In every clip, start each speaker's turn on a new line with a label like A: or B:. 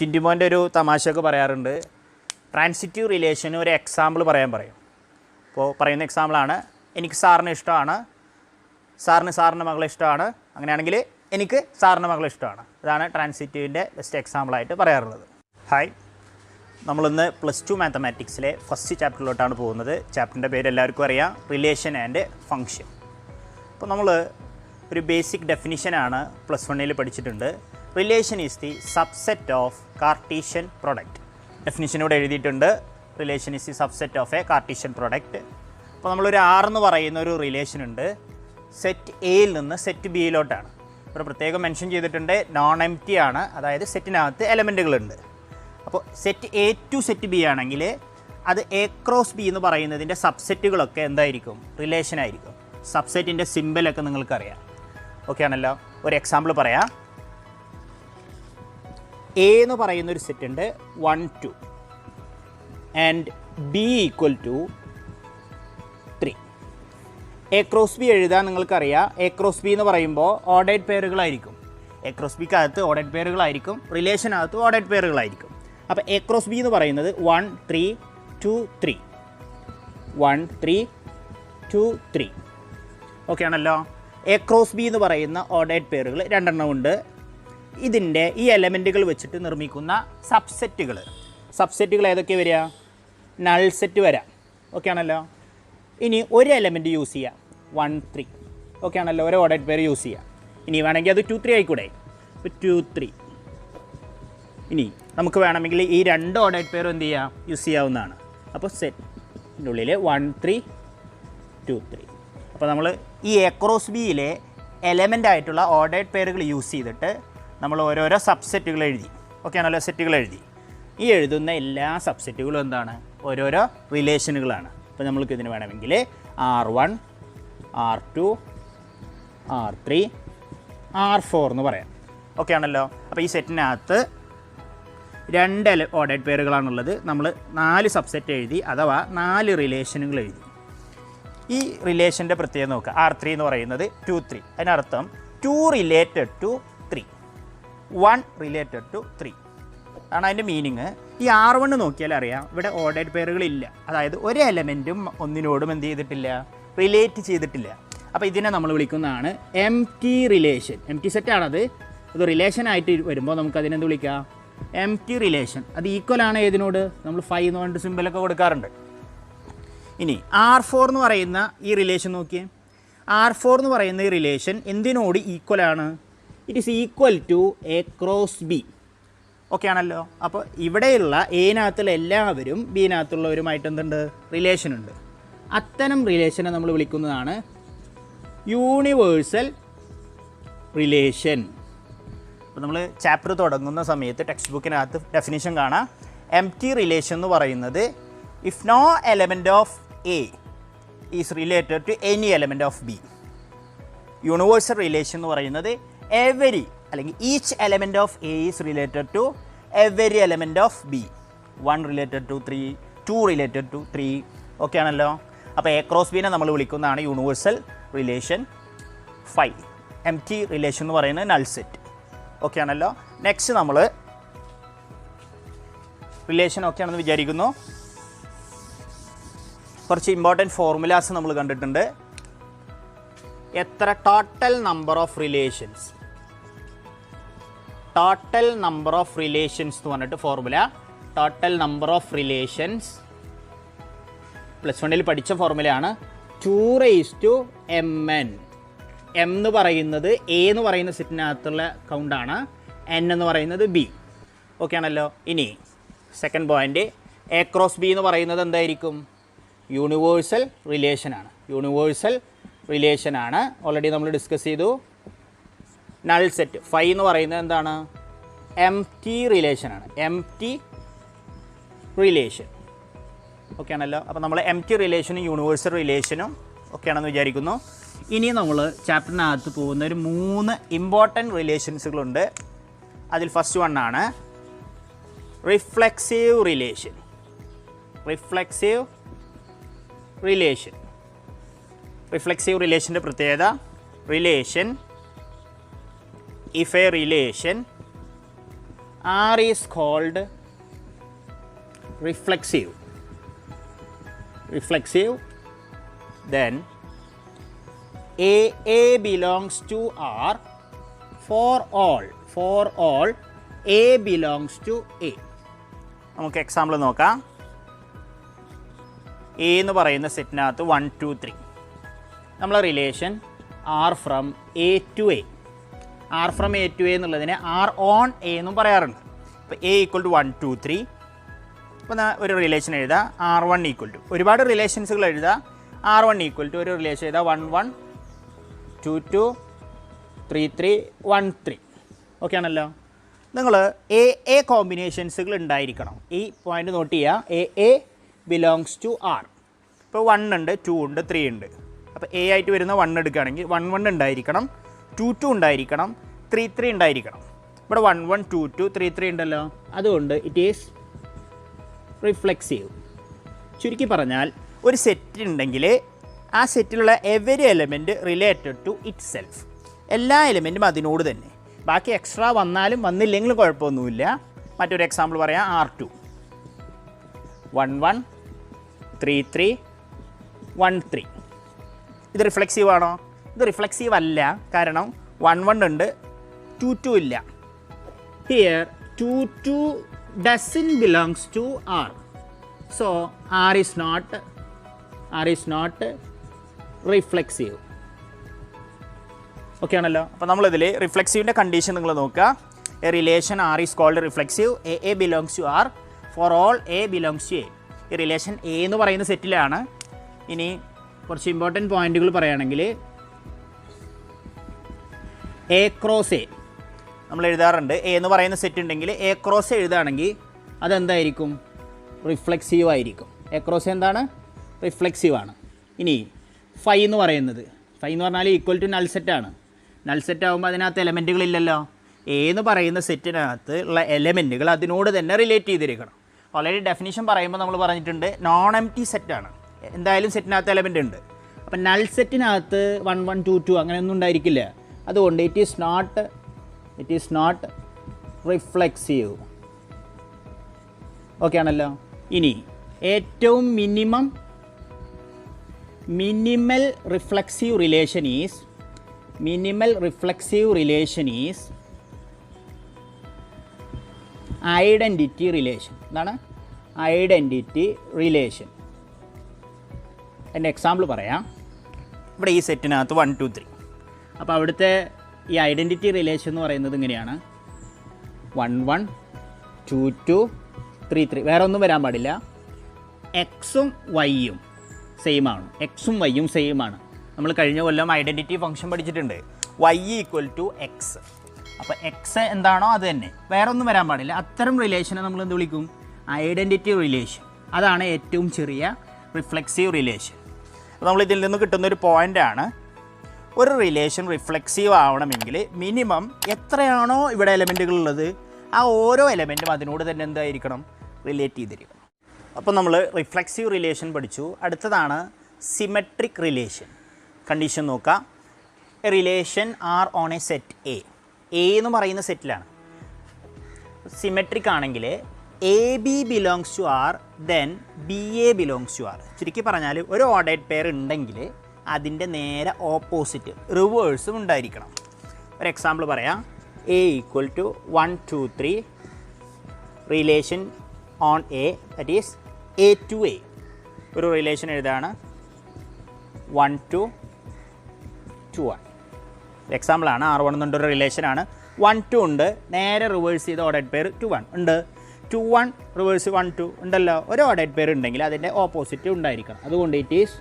A: ടിൻറ്റുമോൻ്റെ ഒരു തമാശയൊക്കെ പറയാറുണ്ട്. ട്രാൻസിറ്റീവ് റിലേഷന് ഒരു എക്സാമ്പിൾ പറയും. അപ്പോൾ പറയുന്ന എക്സാമ്പിളാണ്, എനിക്ക് സാറിന് ഇഷ്ടമാണ്, സാറിൻ്റെ മകളെ ഇഷ്ടമാണ്, അങ്ങനെയാണെങ്കിൽ എനിക്ക് സാറിൻ്റെ മകളെ ഇഷ്ടമാണ്. ഇതാണ് ട്രാൻസിറ്റീവിൻ്റെ ബെസ്റ്റ് എക്സാമ്പിളായിട്ട് പറയാറുള്ളത്. ഹായ്, നമ്മളിന്ന് +2 മാത്തമാറ്റിക്സിലെ ഫസ്റ്റ് ചാപ്റ്ററിലോട്ടാണ് പോകുന്നത്. ചാപ്റ്ററിൻ്റെ പേര് എല്ലാവർക്കും അറിയാം, റിലേഷൻ ആൻഡ് ഫങ്ഷൻ. അപ്പോൾ നമ്മൾ ഒരു ബേസിക് ഡെഫിനിഷനാണ് +1 പഠിച്ചിട്ടുണ്ട്. Relation is the subset of Cartesian product. ഡെഫിനിഷനോട് എഴുതിയിട്ടുണ്ട്, relation is the subset of a Cartesian product. അപ്പോൾ നമ്മളൊരു R എന്ന് പറയുന്ന ഒരു റിലേഷൻ ഉണ്ട്, സെറ്റ് എയിൽ നിന്ന് സെറ്റ് ബിയിലോട്ടാണ്. ഇവിടെ പ്രത്യേകം മെൻഷൻ ചെയ്തിട്ടുണ്ട്, നോൺ എം ടി ആണ്, അതായത് സെറ്റിനകത്ത് എലമെൻറ്റുകളുണ്ട്. അപ്പോൾ set A to set B ആണെങ്കിൽ അത് എ ക്രോസ് ബി എന്ന് പറയുന്നതിൻ്റെ സബ്സെറ്റുകളൊക്കെ എന്തായിരിക്കും? റിലേഷനായിരിക്കും. സബ്സെറ്റിൻ്റെ സിമ്പലൊക്കെ നിങ്ങൾക്കറിയാം. ഓക്കെ ആണല്ലോ. ഒരു എക്സാമ്പിൾ പറയാം. എ എന്ന് പറയുന്നൊരു സെറ്റ് ഉണ്ട് 1 2 and B equal to 3. A cross B എഴുതാൻ നിങ്ങൾക്കറിയാം. എ ക്രോസ് ബി എന്ന് പറയുമ്പോൾ ഓർഡേഡ് പേരുകളായിരിക്കും. എ ക്രോസ് ബിക്കകത്ത് ഓർഡേഡ് പേരുകളായിരിക്കും, റിലേഷനകത്ത് ഓർഡേഡ് പേരുകളായിരിക്കും. അപ്പോൾ എ ക്രോസ് ബി എന്ന് പറയുന്നത് 1 3 2 3 1 3 2 3. ഓക്കെ ആണല്ലോ. എ ക്രോസ് ബി എന്ന് പറയുന്ന ഓർഡേഡ് പേരുകൾ 2 എണ്ണം ഉണ്ട്. ഇതിൻ്റെ ഈ എലമെൻറ്റുകൾ വെച്ചിട്ട് നിർമ്മിക്കുന്ന സബ്സെറ്റുകൾ ഏതൊക്കെ വരിക? നൾ സെറ്റ് വരാം. ഓക്കെ ആണല്ലോ. ഇനി ഒരു എലമെൻറ്റ് യൂസ് ചെയ്യാം, 1 3. ഓക്കെ ആണല്ലോ. ഒരു ഓർഡേഡ് പേര് യൂസ് ചെയ്യാം. ഇനി വേണമെങ്കിൽ അത് 2 3 ആയിക്കൂടെ? ഇപ്പോൾ 2 3. ഇനി നമുക്ക് വേണമെങ്കിൽ ഈ 2 ഓർഡേഡ് പേരും എന്ത് ചെയ്യാം? യൂസ് ചെയ്യാവുന്നതാണ്. അപ്പോൾ സെറ്റിൻ്റെ ഉള്ളിൽ 1 3 2 3. അപ്പോൾ നമ്മൾ ഈ എ ക്രോസ് ബിയിലെ എലമെൻ്റ് ആയിട്ടുള്ള ഓർഡേഡ് പേരുകൾ യൂസ് ചെയ്തിട്ട് നമ്മൾ ഓരോരോ സബ്സെറ്റുകൾ എഴുതി. ഓക്കെ ആണല്ലോ. സെറ്റുകൾ എഴുതി. ഈ എഴുതുന്ന എല്ലാ സബ്സെറ്റുകളും എന്താണ്? ഓരോരോ റിലേഷനുകളാണ്. അപ്പോൾ നമ്മൾക്ക് ഇതിന് വേണമെങ്കിൽ R1 R2 R3 R4 എന്ന് പറയാം. ഓക്കെ ആണല്ലോ. അപ്പോൾ ഈ സെറ്റിനകത്ത് 2 ഓർഡേഡ് പേരുകളാണുള്ളത്. നമ്മൾ 4 സബ്സെറ്റ് എഴുതി, അഥവാ 4 റിലേഷനുകൾ എഴുതി. ഈ റിലേഷൻ്റെ പ്രത്യേകത നോക്കുക. R3 എന്ന് പറയുന്നത് 2 3. അതിനർത്ഥം 2 റിലേറ്റഡ് ടു 3, 1 റിലേറ്റഡ് ടു 3 ആണ് അതിൻ്റെ മീനിങ്. ഈ R1 നോക്കിയാൽ അറിയാം, ഇവിടെ ഓർഡേഡ് പേരുകളില്ല. അതായത് ഒരു എലമെൻറ്റും ഒന്നിനോടും എന്ത് ചെയ്തിട്ടില്ല? റിലേറ്റ് ചെയ്തിട്ടില്ല. അപ്പോൾ ഇതിനെ നമ്മൾ വിളിക്കുന്നതാണ് empty relation. Empty സെറ്റാണത്. ഇത് റിലേഷനായിട്ട് വരുമ്പോൾ നമുക്കതിനെന്ത് വിളിക്കാം? Empty relation. അത് ഈക്വലാണ് ഏതിനോട്? നമ്മൾ 5 എന്ന് പറഞ്ഞിട്ട് സിമ്പിളൊക്കെ കൊടുക്കാറുണ്ട്. ഇനി R4 എന്ന് പറയുന്ന ഈ റിലേഷൻ നോക്കിയേ. R4 എന്ന് പറയുന്ന ഈ റിലേഷൻ എന്തിനോട് ഈക്വലാണ്? It is equal to A cross B. Okay ആണല്ലോ. അപ്പോൾ ഇവിടെയുള്ള എനകത്തുള്ള എല്ലാവരും ബിനകത്തുള്ളവരുമായിട്ട് എന്തുണ്ട്? റിലേഷൻ ഉണ്ട്. അത്തരം റിലേഷനെ നമ്മൾ വിളിക്കുന്നതാണ് യൂണിവേഴ്സൽ റിലേഷൻ. അപ്പോൾ നമ്മൾ ചാപ്റ്റർ തുടങ്ങുന്ന സമയത്ത് ടെക്സ്റ്റ് ബുക്കിനകത്ത് ഡെഫിനിഷൻ കാണാം. എം ടി റിലേഷൻ എന്ന് പറയുന്നത് if no element of A is related to any element of B. Universal relation എന്ന് പറയുന്നത് എവരി അല്ലെങ്കിൽ each element of A is related to every element of B. 1 related to 3, 2 related to 3. Okay ആണല്ലോ. അപ്പോൾ A cross ബിനെ നമ്മൾ വിളിക്കുന്നതാണ് universal relation. 5 empty relation എന്ന് പറയുന്നത് നൾ സെറ്റ്. ഓക്കെ ആണല്ലോ. നെക്സ്റ്റ് നമ്മൾ റിലേഷൻ ഓക്കെ ആണെന്ന് വിചാരിക്കുന്നു. കുറച്ച് ഇമ്പോർട്ടൻറ്റ് ഫോർമുലാസ് നമ്മൾ കണ്ടിട്ടുണ്ട്. എത്ര ടോട്ടൽ നമ്പർ ഓഫ് റിലേഷൻസ് എന്ന് പറഞ്ഞിട്ട് formula. Total number of relations +1 പഠിച്ച ഫോർമുലയാണ് 2⁻mn. m എന്ന് പറയുന്നത് എ എന്ന് പറയുന്ന സെറ്റിനകത്തുള്ള കൗണ്ടാണ്, n എന്ന് പറയുന്നത് ബി. ഓക്കെ ആണല്ലോ. ഇനി second point, A cross B എന്ന് പറയുന്നത് എന്തായിരിക്കും? യൂണിവേഴ്സൽ റിലേഷനാണ്. ഓൾറെഡി നമ്മൾ ഡിസ്കസ് ചെയ്തു. നൾ സെറ്റ് 5 എന്ന് പറയുന്നത് എന്താണ്? എം ടി റിലേഷനാണ്. Empty relation. ഓക്കെ ആണല്ലോ. അപ്പോൾ നമ്മൾ എം ടി റിലേഷനും യൂണിവേഴ്സൽ റിലേഷനും ഒക്കെ ആണെന്ന് വിചാരിക്കുന്നു. ഇനി നമ്മൾ ചാപ്റ്ററിനകത്ത് പോകുന്ന ഒരു 3 ഇമ്പോർട്ടൻറ്റ് റിലേഷൻസുകളുണ്ട്. അതിൽ ഫസ്റ്റ് വണ്ണാണ് റിഫ്ലെക്സീവ് റിലേഷൻ്റെ പ്രത്യേകത, relation if a relation R is called reflexive. Then A belongs to R for all A belongs to A. നമുക്ക് എക്സാമ്പിൾ നോക്കാം. എ എന്ന് പറയുന്ന സെറ്റിനകത്ത് 1 2 3 നമ്മളെ relation R from A to A എന്നുള്ളതിനെ ആർ ഓൺ എ എന്നും പറയാറുണ്ട്. ഇപ്പോൾ എ ഈക്വൽ ടു 1 2 3. അപ്പോൾ ഒരു റിലേഷൻ എഴുതാം R1 ഈക്വൽ ടു, ഒരുപാട് റിലേഷൻസുകൾ എഴുതാം. R1 ഈക്വൽ ടു ഒരു റിലേഷൻ എഴുതാം 1 1 2 2 3 3 1 3. ഓക്കെ ആണല്ലോ. നിങ്ങൾ എ കോമ്പിനേഷൻസുകൾ ഉണ്ടായിരിക്കണം. ഈ പോയിന്റ് നോട്ട് ചെയ്യുക. A belongs to R. ഇപ്പോൾ 1 ഉണ്ട്, 2 ഉണ്ട്, 3 ഉണ്ട്. അപ്പോൾ എ ആയിട്ട് വരുന്ന 1 എടുക്കുകയാണെങ്കിൽ 1 1 ഉണ്ടായിരിക്കണം, 2 2 ഉണ്ടായിരിക്കണം, 3 3 ഉണ്ടായിരിക്കണം. ഇവിടെ 1 1 2 2 3 3 ഉണ്ടല്ലോ. അതുകൊണ്ട് ഇറ്റ് ഈസ് റിഫ്ലെക്സീവ്. ചുരുക്കി പറഞ്ഞാൽ ഒരു സെറ്റ് ഉണ്ടെങ്കിൽ ആ സെറ്റിലുള്ള every element related to itself. എല്ലാ എലമെൻറ്റും അതിനോട് തന്നെ. ബാക്കി എക്സ്ട്രാ വന്നാലും വന്നില്ലെങ്കിലും കുഴപ്പമൊന്നുമില്ല. മറ്റൊരു എക്സാമ്പിൾ പറയാം. R2 1 1 3 3 1 3. ഇത് റിഫ്ലെക്സീവ് ആണോ? ഇത് റിഫ്ലെക്സീവ് അല്ല. കാരണം 1 1 ഉണ്ട്, 2 2 ഇല്ല. Here 2 2 doesn't belongs to R. So R is not reflexive. Okay ആണല്ലോ. അപ്പോൾ നമ്മളിതിൽ റിഫ്ലെക്സീവിൻ്റെ കണ്ടീഷൻ നിങ്ങൾ നോക്കുക. A relation R is called reflexive. A belongs to R for all a belongs to A. ഈ റിലേഷൻ എ എന്ന് പറയുന്ന സെറ്റിലാണ്. ഇനി കുറച്ച് ഇമ്പോർട്ടൻറ്റ് പോയിന്റുകൾ പറയുകയാണെങ്കിൽ എ ക്രോസ് എ നമ്മൾ എഴുതാറുണ്ട്. എ എന്ന് പറയുന്ന സെറ്റ് ഉണ്ടെങ്കിൽ എ ക്രോസ് എഴുതുകയാണെങ്കിൽ അതെന്തായിരിക്കും? റിഫ്ലെക്സീവ് ആയിരിക്കും. എ ക്രോസ് എന്താണ്? റിഫ്ലെക്സീവ് ആണ്. ഇനി ഫൈ എന്ന് പറഞ്ഞാൽ ഈക്വൽ ടു നൾ സെറ്റാണ്. നൾ സെറ്റ് ആകുമ്പോൾ അതിനകത്ത് എലമെൻറ്റുകളില്ലല്ലോ. എ എന്ന് പറയുന്ന സെറ്റിനകത്ത് ഉള്ള എലമെൻറ്റുകൾ അതിനോട് തന്നെ റിലേറ്റ് ചെയ്തിരിക്കണം. ഓൾറെഡി ഡെഫിനിഷൻ പറയുമ്പോൾ നമ്മൾ പറഞ്ഞിട്ടുണ്ട് നോൺ എംപ്റ്റി സെറ്റാണ്. എന്തായാലും സെറ്റിനകത്ത് എലമെൻ്റ് ഉണ്ട്. അപ്പം നൾ സെറ്റിനകത്ത് 1 1 2 2 അങ്ങനെയൊന്നും ഉണ്ടായിരിക്കില്ല. അതുകൊണ്ട് it is not reflexive. Okay ആണല്ലോ. ഇനി ഏറ്റവും minimal reflexive relation is identity relation. എന്താണ് ഐഡൻറ്റിറ്റി റിലേഷൻ? എൻ്റെ എക്സാമ്പിൾ പറയാം. ഇവിടെ ഈ സെറ്റിനകത്ത് 1 2 3. അപ്പോൾ അവിടുത്തെ ഈ ഐഡൻറ്റിറ്റി റിലേഷൻ എന്ന് പറയുന്നത് ഇങ്ങനെയാണ്. 1 1 2 2 3 3. വേറെ ഒന്നും വരാൻ പാടില്ല. എക്സും വൈയും സെയിം ആണ്. എക്സും വൈയും സെയിം ആണ്. നമ്മൾ കഴിഞ്ഞ കൊല്ലം ഐഡൻറ്റിറ്റി ഫംഗ്ഷൻ പഠിച്ചിട്ടുണ്ട്. y equal to x. അപ്പോൾ എക്സ് എന്താണോ അത് തന്നെ, വേറെ ഒന്നും വരാൻ പാടില്ല. അത്തരം റിലേഷനെ നമ്മൾ എന്ത് വിളിക്കും? Identity relation. അതാണ് ഏറ്റവും ചെറിയ റിഫ്ലെക്സീവ് റിലേഷൻ. അപ്പോൾ നമ്മൾ ഇതിൽ നിന്ന് കിട്ടുന്നൊരു പോയിൻ്റാണ്, ഒരു റിലേഷൻ റിഫ്ലെക്സീവ് ആവണമെങ്കിൽ മിനിമം എത്രയാണോ ഇവിടെ എലമെൻറ്റുകൾ ഉള്ളത് ആ ഓരോ എലമെൻറ്റും അതിനോട് തന്നെ എന്തായിരിക്കണം? റിലേറ്റ് ചെയ്തിരിക്കണം. അപ്പോൾ നമ്മൾ റിഫ്ലെക്സീവ് റിലേഷൻ പഠിച്ചു. അടുത്തതാണ് സിമെട്രിക് റിലേഷൻ. കണ്ടീഷൻ നോക്കാം. A relation R on a set A എന്ന് പറയുന്ന സെറ്റിലാണ്. സിമെട്രിക് ആണെങ്കിൽ a B belongs to R then b a belongs to R. ചുരുക്കി പറഞ്ഞാൽ ഒരു ഓർഡേഡ് പെയർ ഉണ്ടെങ്കിൽ അതിൻ്റെ നേരെ ഓപ്പോസിറ്റ് റിവേഴ്സും ഉണ്ടായിരിക്കണം. ഒരു എക്സാമ്പിൾ പറയാം. A equal to 1 2 3 relation on A, that is A to A. ഒരു റിലേഷൻ എഴുതാണ് 1 2 2 1. എക്സാമ്പിളാണ്. R1 എന്നുള്ളൊരു റിലേഷനാണ്. 1 2 ഉണ്ട്, നേരെ റിവേഴ്സ് ചെയ്ത ഓർഡേഡ് പെയർ 2 1 ഉണ്ട്. 2 1 റിവേഴ്സ് 1 2 ഉണ്ടല്ലോ. ഒരു ഓർഡേഡ് പെയർ ഉണ്ടെങ്കിൽ അതിൻ്റെ ഓപ്പോസിറ്റ് ഉണ്ടായിരിക്കണം. അതുകൊണ്ട് ഇറ്റ് ഈസ്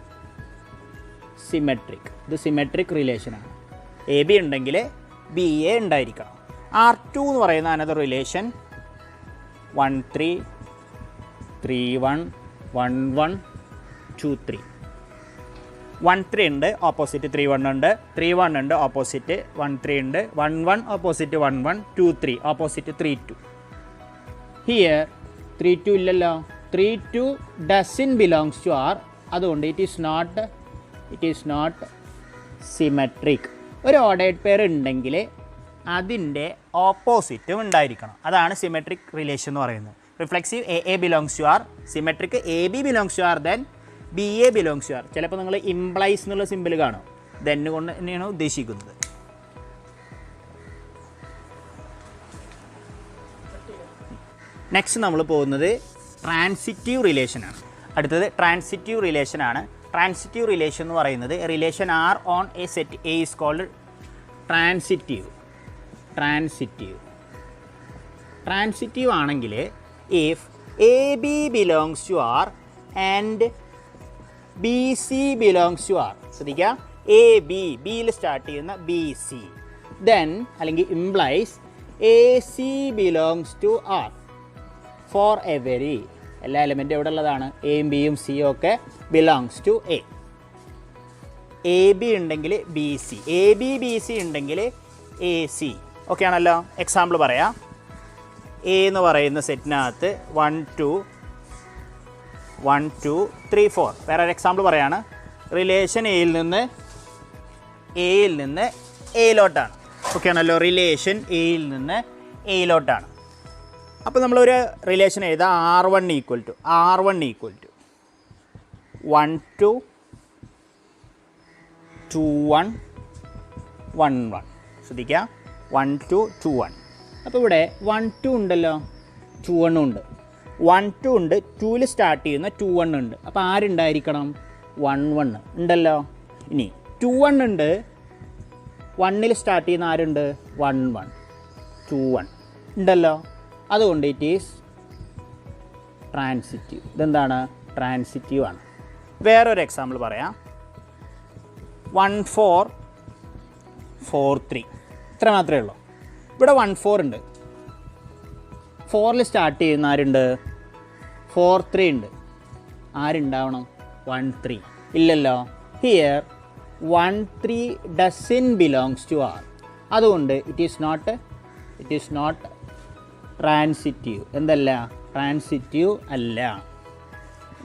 A: സിമെട്രിക്. ഇത് സിമെട്രിക് റിലേഷനാണ്. എ ബി ഉണ്ടെങ്കിൽ ബി എ ഉണ്ടായിരിക്കണം. R2 എന്ന് പറയുന്ന അനദർ റിലേഷൻ 1 3 3 1 1 1 2 3. 1 3 ഉണ്ട്, ഓപ്പോസിറ്റ് 3 1 ഉണ്ട്. 3 1 ഉണ്ട്, ഓപ്പോസിറ്റ് 1 3 ഉണ്ട്. 1 1 ഓപ്പോസിറ്റ് 1 1 2 3 ഓപ്പോസിറ്റ് 3 2. ഹിയർ 3 2 ഇല്ലല്ലോ. 3 2 doesn't belongs to R. അതുകൊണ്ട് ഇറ്റ് ഈസ് നോട്ട് സിമെട്രിക്. ഒരു ഓർഡേഡ് പെയർ ഉണ്ടെങ്കിൽ അതിൻ്റെ ഓപ്പോസിറ്റും ഉണ്ടായിരിക്കണം. അതാണ് സിമെട്രിക് റിലേഷൻ എന്ന് പറയുന്നത്. Reflexive a a belongs to R, symmetric a B belongs to R, then b a belongs to R. ചിലപ്പോൾ നിങ്ങൾ ഇംപ്ലൈസ് എന്നുള്ള സിമ്പിൾ കാണും, ദെൻ കൊണ്ട് തന്നെയാണ് ഉദ്ദേശിക്കുന്നത്. നെക്സ്റ്റ് നമ്മൾ പോകുന്നത് ട്രാൻസിറ്റീവ് റിലേഷനാണ്. അടുത്തത് ട്രാൻസിറ്റീവ് റിലേഷനാണ്. ട്രാൻസിറ്റീവ് റിലേഷൻ എന്ന് പറയുന്നത് relation R on a set A is called transitive. Transitive ആണെങ്കിൽ if A B belongs to R and B C belongs to R. ശ്രദ്ധിക്കുക, എ ബി, ബിയിൽ സ്റ്റാർട്ട് ചെയ്യുന്ന ബി സി, ദെൻ അല്ലെങ്കിൽ implies A C belongs to R for every. എല്ലാ എലമെൻറ്റും എവിടെ ഉള്ളതാണ്? എയും ബിയും സിയും ഒക്കെ belongs to A. A B ഉണ്ടെങ്കിൽ B C, A B B C ഉണ്ടെങ്കിൽ എ സി. ഓക്കെ ആണല്ലോ. എക്സാമ്പിൾ പറയാം. എ എന്ന് പറയുന്ന സെറ്റിനകത്ത് 1 2 3 4. വേറെ ഒരു എക്സാമ്പിൾ പറയാണ്. റിലേഷൻ എയിൽ നിന്ന് എയിലോട്ടാണ്. ഓക്കെ ആണല്ലോ. റിലേഷൻ എയിൽ നിന്ന് എയിലോട്ടാണ്. അപ്പോൾ നമ്മളൊരു റിലേഷൻ എഴുതാം. R1 equal to 1 2 2 1 1 1. ശ്രദ്ധിക്കുക, 1 2 2 1. അപ്പോൾ ഇവിടെ 1 2 ഉണ്ടല്ലോ, 2 1 ഉണ്ട്. 1 2 ഉണ്ട്, 2ൽ സ്റ്റാർട്ട് ചെയ്യുന്ന 2 1 ഉണ്ട്. അപ്പോൾ ആരുണ്ടായിരിക്കണം? 1 1 ഉണ്ടല്ലോ. ഇനി 2 1 ഉണ്ട്, 1ൽ സ്റ്റാർട്ട് ചെയ്യുന്ന ആരുണ്ട്? 1 1 2 1 ഉണ്ടല്ലോ. അതുകൊണ്ട് ഇറ്റ് ഈസ് ട്രാൻസിറ്റീവ്. ഇതെന്താണ്? ട്രാൻസിറ്റീവ് ആണ്. വേറൊരു എക്സാമ്പിൾ പറയാം. 1 4 4 3. ഇത്ര മാത്രമേ ഉള്ളൂ. ഇവിടെ 1 4 ഉണ്ട്, 4ൽ സ്റ്റാർട്ട് ചെയ്യുന്ന ആരുണ്ട്? 4 3 ഉണ്ട്. ആരുണ്ടാവണം? 1 3 ഇല്ലല്ലോ. Here 1 3 doesn't belongs to R. അതുകൊണ്ട് ഇറ്റ് ഈസ് നോട്ട് ട്രാൻസിറ്റീവ്. എന്തല്ല? ട്രാൻസിറ്റീവ് അല്ല.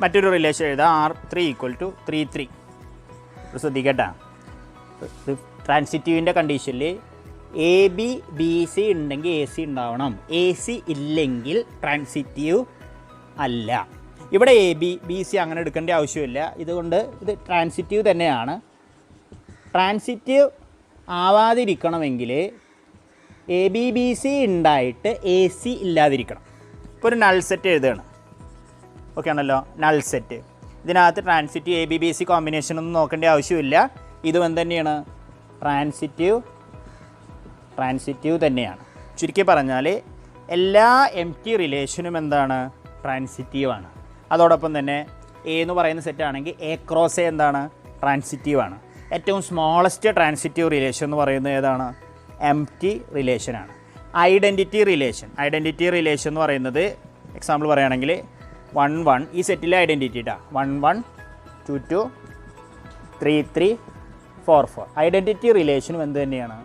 A: മറ്റൊരു റിലേഷൻ എഴുതാം. R3 equal to 3 3. ശ്രദ്ധിക്കട്ടെ, ട്രാൻസിറ്റീവിൻ്റെ കണ്ടീഷനിൽ എ ബി ബി സി ഉണ്ടെങ്കിൽ എ സി ഉണ്ടാവണം. എ സി ഇല്ലെങ്കിൽ ട്രാൻസിറ്റീവ് അല്ല. ഇവിടെ എ ബി ബി സി അങ്ങനെ എടുക്കേണ്ട ആവശ്യമില്ല. ഇതുകൊണ്ട് ഇത് ട്രാൻസിറ്റീവ് തന്നെയാണ്. ട്രാൻസിറ്റീവ് ആവാതിരിക്കണമെങ്കിൽ എ ബി ബി സി ഉണ്ടായിട്ട് എ സി ഇല്ലാതിരിക്കണം. ഇപ്പോൾ ഒരു നൾ സെറ്റ് എഴുതുകയാണ്. ഓക്കെ ആണല്ലോ. Null set. ഇതിനകത്ത് transitive A B B C combination ഒന്നും നോക്കേണ്ട ആവശ്യമില്ല. ഇതും എന്ത് തന്നെയാണ്? ട്രാൻസിറ്റീവ് തന്നെയാണ്. ചുരുക്കി പറഞ്ഞാൽ എല്ലാ എം ടി റിലേഷനും എന്താണ്? ട്രാൻസിറ്റീവാണ്. അതോടൊപ്പം തന്നെ എ എന്ന് പറയുന്ന സെറ്റാണെങ്കിൽ എ ക്രോസ് എ എന്താണ്? ട്രാൻസിറ്റീവാണ്. ഏറ്റവും സ്മോളസ്റ്റ് ട്രാൻസിറ്റീവ് റിലേഷൻ എന്ന് പറയുന്നത് ഏതാണ്? എം ടി റിലേഷനാണ്. ഐഡൻറ്റിറ്റി റിലേഷൻ എന്ന് പറയുന്നത് എക്സാമ്പിൾ പറയുകയാണെങ്കിൽ 1 1 ഈ സെറ്റിലെ ഐഡൻറ്റിറ്റി ഇട്ടാ 1 1 2 2 3 3 4 4. ഐഡൻറ്റിറ്റി റിലേഷനും എന്ത് തന്നെയാണ്?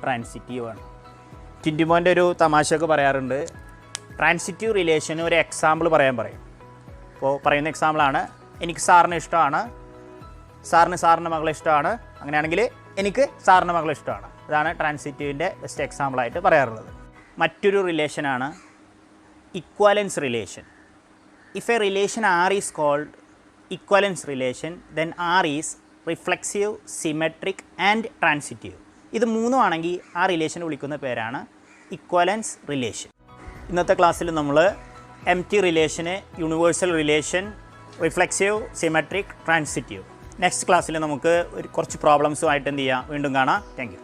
A: ട്രാൻസിറ്റീവാണ്. ടിൻറ്റുമോൻ്റെ ഒരു തമാശയൊക്കെ പറയാറുണ്ട്. ട്രാൻസിറ്റീവ് റിലേഷന് ഒരു എക്സാമ്പിൾ പറയും. അപ്പോൾ പറയുന്ന എക്സാമ്പിളാണ്, എനിക്ക് സാറിന് ഇഷ്ടമാണ്, സാറിൻ്റെ മകളെ ഇഷ്ടമാണ്, അങ്ങനെയാണെങ്കിൽ എനിക്ക് സാറിൻ്റെ മകളെ ഇഷ്ടമാണ്. അതാണ് ട്രാൻസിറ്റീവിൻ്റെ ബെസ്റ്റ് എക്സാമ്പിളായിട്ട് പറയാറുള്ളത്. മറ്റൊരു റിലേഷനാണ് equivalence relation. If a relation R is called equivalence relation, then R is reflexive, symmetric and transitive. ഇത് മൂന്നും ആണെങ്കിൽ ആ റിലേഷൻ വിളിക്കുന്ന പേരാണ് ഇക്വാലൻസ് റിലേഷൻ. ഇന്നത്തെ ക്ലാസ്സിൽ നമ്മൾ എം ടി റിലേഷന്, universal relation, reflexive, symmetric, transitive. Next ക്ലാസ്സിൽ നമുക്ക് കുറച്ച് പ്രോബ്ലംസുമായിട്ട് എന്ത് ചെയ്യാം? വീണ്ടും കാണാം. Thank U.